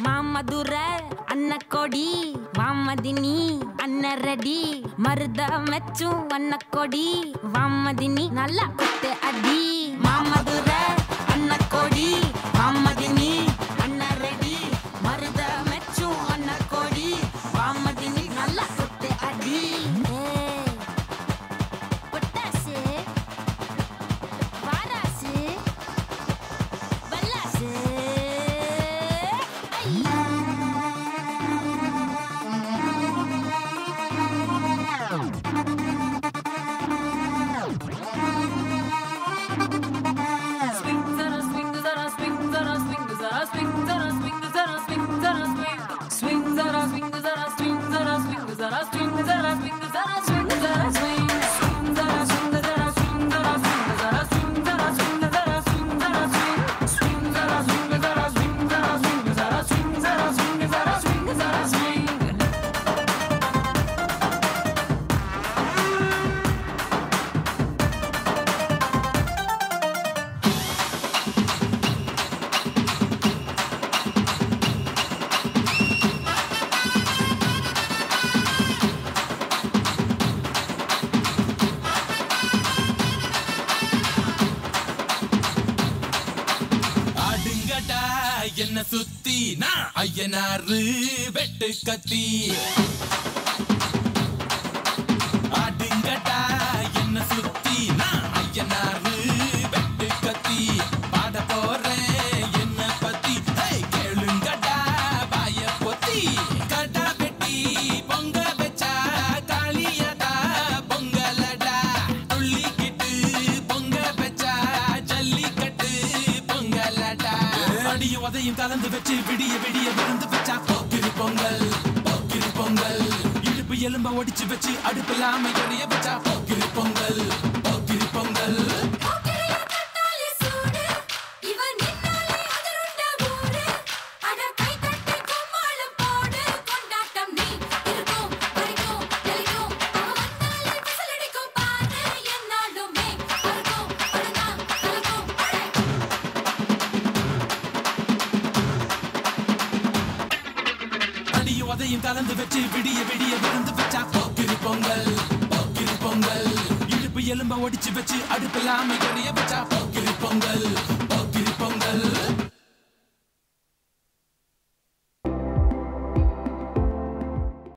மாமதுர அன்ன கொடி வாமதினி அன்ன ரெடி மருத மெச்சும் அன்ன கொடி வாமதினி நல்லா குத்து அடி மாமதுர அன்ன கொடி வாமதினி அன்ன ரெடி மருத மெச்சும் அன்ன கொடி வாமதினி நல்லா குத்து அடி பொட்டாசு வாராசு வல்லாசு என்ன சுத்தி நான் ஐயனாரு வெட்டு கத்தி ஆடுங்கடா என்ன சுத்தி நான் ஐயனாரு வெட்டு கத்தி பாட போறேன் என்ன பத்தி கேளுங்கடா பாய பொத்தி கடா வெட்டி பொங்க வச்சா காளியடா பொங்கலடா துள்ளிக்கிட்டு பொங்க வச்சா ஜல்லிக்கட்டு பொங்கலடா அடியும் அதையும் கலந்து வச்சு விடிய விடிய விருந்து வச்சா போக்கிரி பொங்கல் இடுப்பு எலும்ப ஒடிச்சு வச்சு அடுப்பில்லாம எரிய வச்சா போக்கிரி பொங்கல் அதையும் கலந்து வச்சு விடிய விடிய விருந்து வச்சா போக்கிரி பொங்கல் இடுப்பு எலும்ப ஒடிச்சு வச்சு அடுப்பில்லாம எரிய வச்சா போக்கிரி பொங்கல்